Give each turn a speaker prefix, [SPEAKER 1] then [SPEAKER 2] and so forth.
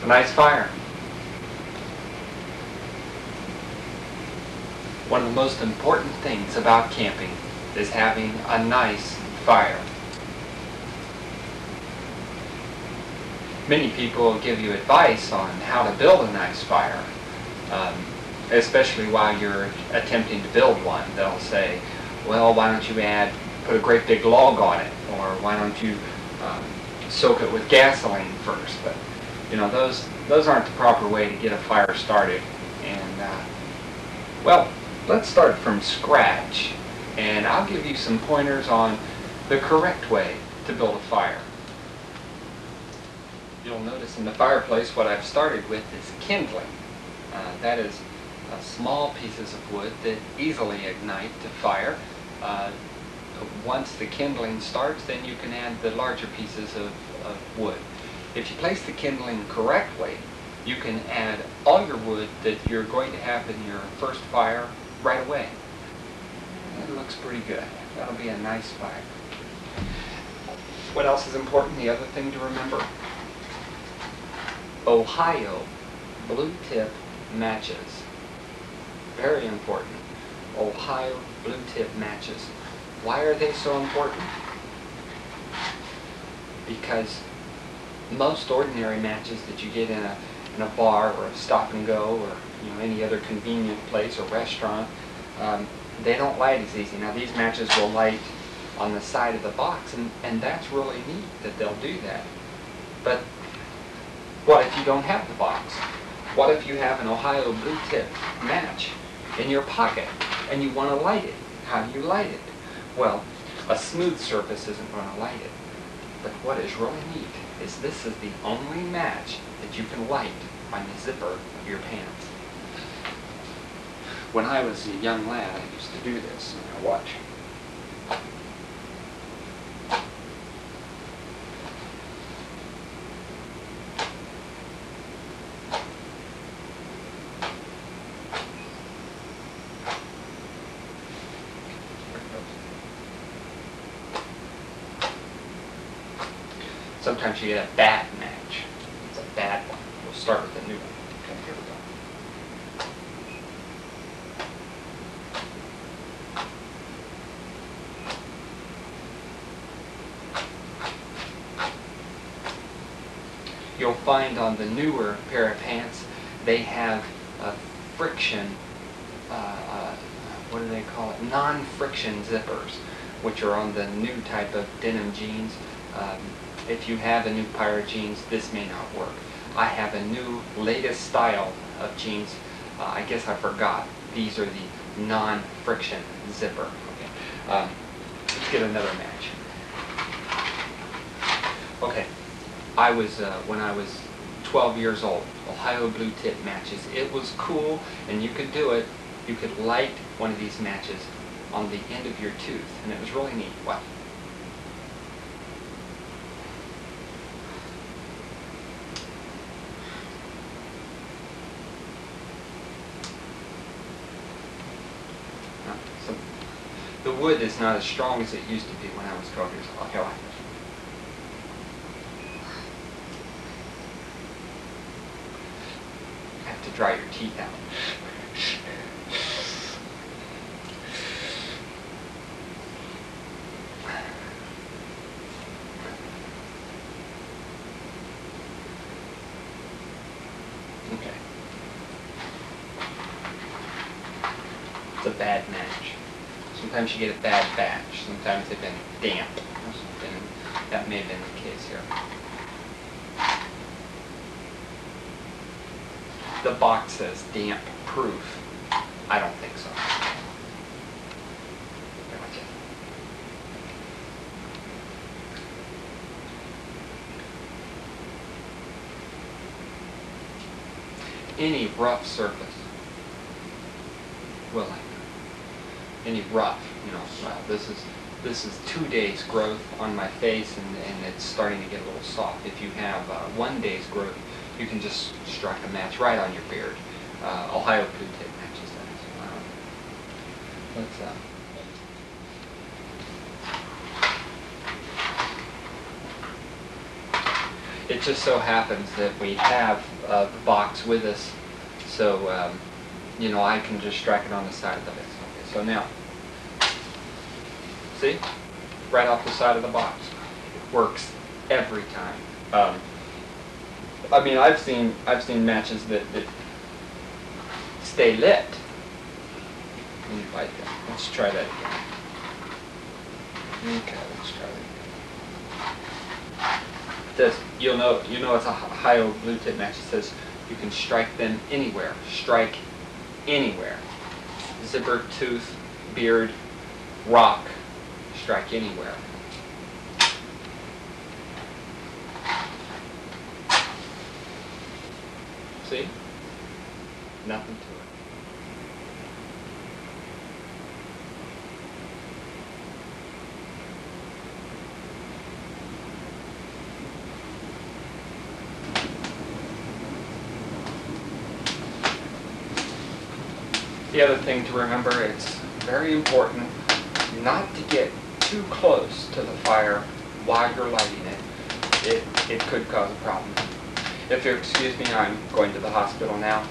[SPEAKER 1] A nice fire. One of the most important things about camping is having a nice fire. Many people will give you advice on how to build a nice fire, especially while you're attempting to build one. They'll say, well, why don't you put a great big log on it, or why don't you soak it with gasoline first? But you know, those aren't the proper way to get a fire started. And well, let's start from scratch, and I'll give you some pointers on the correct way to build a fire. You'll notice in the fireplace what I've started with is kindling. That is small pieces of wood that easily ignite to fire. Once the kindling starts, then you can add the larger pieces of wood. If you place the kindling correctly, you can add all your wood that you're going to have in your first fire right away. It looks pretty good. That'll be a nice fire. What else is important? The other thing to remember: Ohio blue tip matches. Very important. Ohio blue tip matches. Why are they so important? Because most ordinary matches that you get in a bar or a stop and go, or any other convenient place or restaurant, they don't light as easy. Now these matches will light on the side of the box, and that's really neat that they'll do that. But what if you don't have the box? What if you have an Ohio blue tip match in your pocket and you want to light it? How do you light it? Well, a smooth surface isn't going to light it. But what is really neat is this is the only match that you can light on the zipper of your pants. When I was a young lad, I used to do this. Now watch. Sometimes you get a bad match. It's a bad one. We'll start with a new one. Okay, here we go. You'll find on the newer pair of pants, they have a friction, what do they call it? Non-friction zippers, which are on the new type of denim jeans. If you have a new pair of jeans, this may not work. I have a new latest style of jeans. I guess I forgot. These are the non-friction zipper. Okay. Let's get another match. Okay. When I was 12 years old, Ohio blue tip matches. It was cool, and you could do it. You could light one of these matches on the end of your tooth, and it was really neat. What? The wood is not as strong as it used to be when I was 12 years old. Okay, watch this. You have to dry your teeth out. Okay. It's a bad match. Sometimes you get a bad batch. Sometimes they've been damp or something. That may have been the case here. The box says damp proof. I don't think so. Any rough surface will light. Any rough, this is 2 days growth on my face, and it's starting to get a little soft. If you have 1 day's growth, you can just strike a match right on your beard. Ohio blue tip matches that. Let's It just so happens that we have the box with us, so you know, I can just strike it on the side of the base. Okay, so now, see, right off the side of the box, it works every time. I mean, I've seen matches that stay lit. Let's try that again. Okay, let's try that again. It says, you know it's a high-O blue tip match. It says you can strike them anywhere. Strike anywhere. Zipper, tooth, beard, rock. Strike anywhere. See? Nothing to it. The other thing to remember, it's very important not to get too close to the fire while you're lighting it. It could cause a problem. If you'll excuse me, I'm going to the hospital now.